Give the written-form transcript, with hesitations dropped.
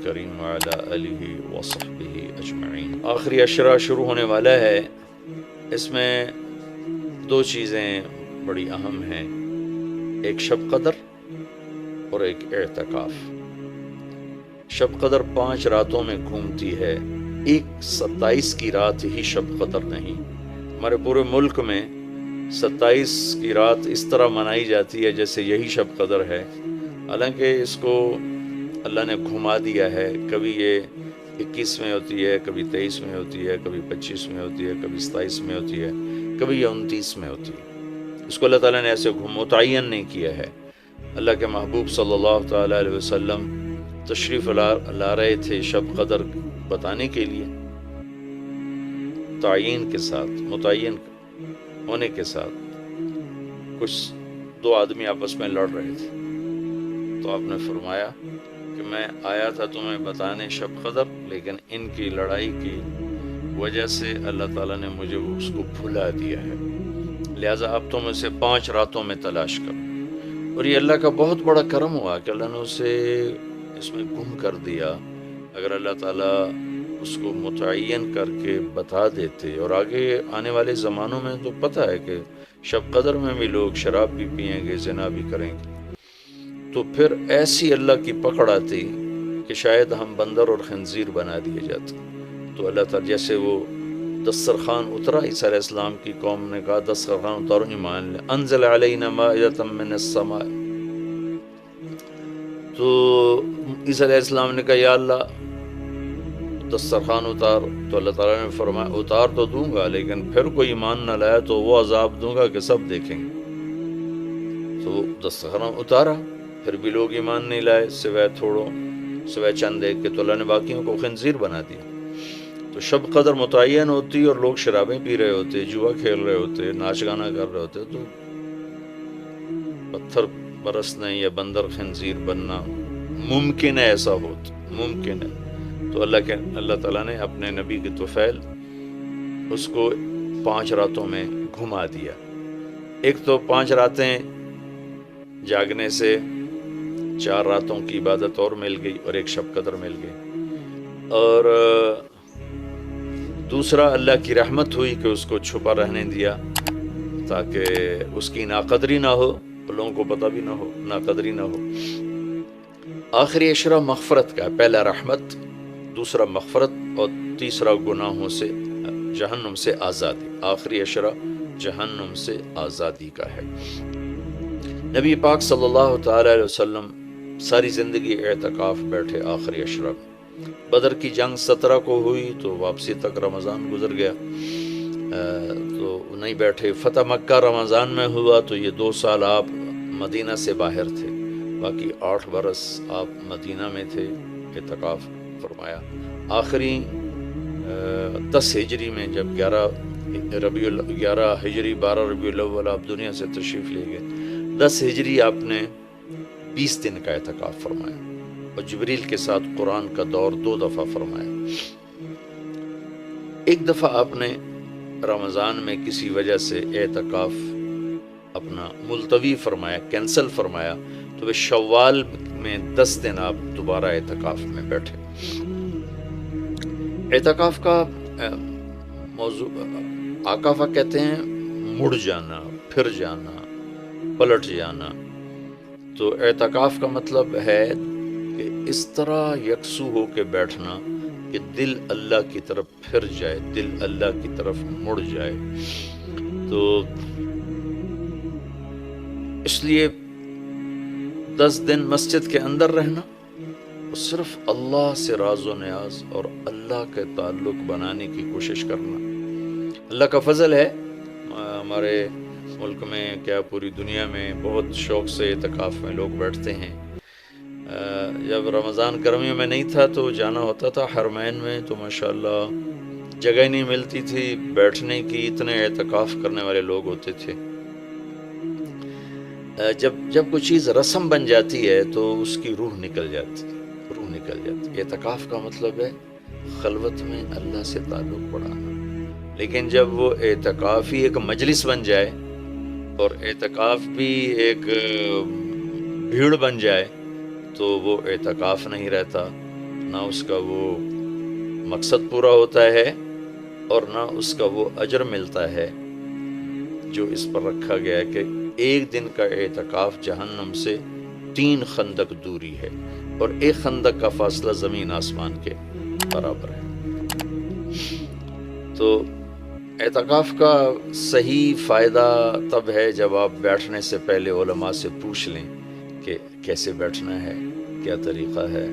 الکریم وعلی آلہ وصحبہ اجمعین۔ آخری عشرہ شروع ہونے والا ہے، اس میں دو چیزیں بڑی اہم ہیں، ایک شب قدر اور ایک اعتکاف۔ شب قدر 5 راتوں میں گھومتی ہے، ایک 27 کی رات ہی شب قدر نہیں۔ ہمارے پورے ملک میں 27 کی رات اس طرح منائی جاتی ہے جیسے یہی شب قدر ہے، حالانکہ اس کو اللہ نے گھما دیا ہے۔ کبھی یہ 21 میں ہوتی ہے، کبھی 23 میں ہوتی ہے، کبھی 25 میں ہوتی ہے، کبھی 27 میں ہوتی ہے، کبھی یہ 29 میں ہوتی ہے۔ اس کو اللہ تعالیٰ نے ایسے متعین نہیں کیا ہے۔ اللہ کے محبوب صلی اللہ تعالیٰ علیہ وسلم تشریف لا رہے تھے شب قدر بتانے کے لیے، تعین کے ساتھ، متعین ہونے کے ساتھ۔ کچھ 2 آدمی آپس میں لڑ رہے تھے، تو آپ نے فرمایا کہ میں آیا تھا تمہیں بتانے شب قدر، لیکن ان کی لڑائی کی وجہ سے اللہ تعالیٰ نے مجھے اس کو بھلا دیا ہے، لہٰذا اب تم اسے 5 راتوں میں تلاش کرو۔ اور یہ اللہ کا بہت بڑا کرم ہوا کہ اللہ نے اسے اس میں گم کر دیا۔ اگر اللہ تعالیٰ اس کو متعین کر کے بتا دیتے، اور آگے آنے والے زمانوں میں تو پتہ ہے کہ شب قدر میں بھی لوگ شراب بھی پئیں گے، زنا بھی کریں گے، تو پھر ایسی اللہ کی پکڑ آتی کہ شاید ہم بندر اور خنزیر بنا دیے جاتے۔ تو اللہ تعالیٰ جیسے وہ دسترخوان اترا، عیسیٰ علیہ السلام کی قوم نے کہا دسترخوان اتارو ایمان لے، انزل علینا مائدۃ من السماء، تو عیسیٰ علیہ السلام نے کہا یا اللہ دسترخوان اتار، تو اللہ تعالیٰ نے فرمایا اتار تو دوں گا، لیکن پھر کوئی ایمان نہ لایا تو وہ عذاب دوں گا کہ سب دیکھیں گے۔ تو دسترخوان اتارا، پھر بھی لوگ ایمان نہیں لائے، سوائے چند ایک کے، تو اللہ نے باقیوں کو خنزیر بنا دیا۔ تو شب قدر متعین ہوتی اور لوگ شرابیں پی رہے ہوتے، جوا کھیل رہے ہوتے، ناچ گانا کر رہے ہوتے، تو پتھر برسنا یا بندر خنزیر بننا ممکن ہے، ایسا ہوتا ممکن ہے۔ تو اللہ تعالیٰ نے اپنے نبی کے طفیل اس کو 5 راتوں میں گھما دیا۔ ایک تو 5 راتیں جاگنے سے 4 راتوں کی عبادت اور مل گئی، اور ایک شب قدر مل گئی۔ اور دوسرا اللہ کی رحمت ہوئی کہ اس کو چھپا رہنے دیا تاکہ اس کی ناقدری نہ ہو، لوگوں کو پتہ بھی نہ ہو، ناقدری نہ ہو۔ آخری عشرہ مغفرت کا، پہلا رحمت، دوسرا مغفرت، اور تیسرا گناہوں سے، جہنم سے آزادی۔ آخری عشرہ جہنم سے آزادی کا ہے۔ نبی پاک صلی اللہ تعالی علیہ وسلم ساری زندگی اعتکاف بیٹھے آخری عشرہ میں۔ بدر کی جنگ 17 کو ہوئی تو واپسی تک رمضان گزر گیا، تو نہیں بیٹھے۔ فتح مکہ رمضان میں ہوا تو یہ 2 سال آپ مدینہ سے باہر تھے، باقی 8 برس آپ مدینہ میں تھے، اعتکاف فرمایا۔ آخری 10 ہجری میں جب 11 ہجری 12 ربیع الاول آپ دنیا سے تشریف لے گئے، 10 ہجری آپ نے 20 دن کا اعتکاف فرمایا، اور جبریل کے ساتھ قرآن کا دور 2 دفعہ فرمایا۔ ایک دفعہ آپ نے رمضان میں کسی وجہ سے اعتکاف اپنا ملتوی فرمایا، کینسل فرمایا، تو وہ شوال میں 10 دن آپ دوبارہ اعتکاف میں بیٹھے۔ اعتکاف کا موضوع عاکفہ کہتے ہیں مڑ جانا، پھر جانا، پلٹ جانا۔ تو اعتکاف کا مطلب ہے کہ اس طرح یکسو ہو کے بیٹھنا کہ دل اللہ کی طرف پھر جائے، دل اللہ کی طرف مڑ جائے۔ تو اس لیے 10 دن مسجد کے اندر رہنا، اور صرف اللہ سے راز و نیاز اور اللہ کے تعلق بنانے کی کوشش کرنا۔ اللہ کا فضل ہے، ہمارے ملک میں کیا پوری دنیا میں بہت شوق سے اعتکاف میں لوگ بیٹھتے ہیں۔ جب رمضان گرمیوں میں نہیں تھا تو جانا ہوتا تھا حرمین میں، تو ماشاءاللہ جگہ نہیں ملتی تھی بیٹھنے کی، اتنے اعتکاف کرنے والے لوگ ہوتے تھے۔ جب کوئی چیز رسم بن جاتی ہے تو اس کی روح نکل جاتی۔ اعتکاف کا مطلب ہے خلوت میں اللہ سے تعلق بڑھانا۔ لیکن جب وہ اعتکاف ہی ایک مجلس بن جائے اور اعتکاف بھی ایک بھیڑ بن جائے تو وہ اعتکاف نہیں رہتا، نہ اس کا وہ مقصد پورا ہوتا ہے اور نہ اس کا وہ اجر ملتا ہے جو اس پر رکھا گیا ہے کہ ایک دن کا اعتکاف جہنم سے 3 خندق دوری ہے اور ایک خندق کا فاصلہ زمین آسمان کے برابر ہے۔ تو اعتکاف کا صحیح فائدہ تب ہے جب آپ بیٹھنے سے پہلے علماء سے پوچھ لیں کہ کیسے بیٹھنا ہے، کیا طریقہ ہے،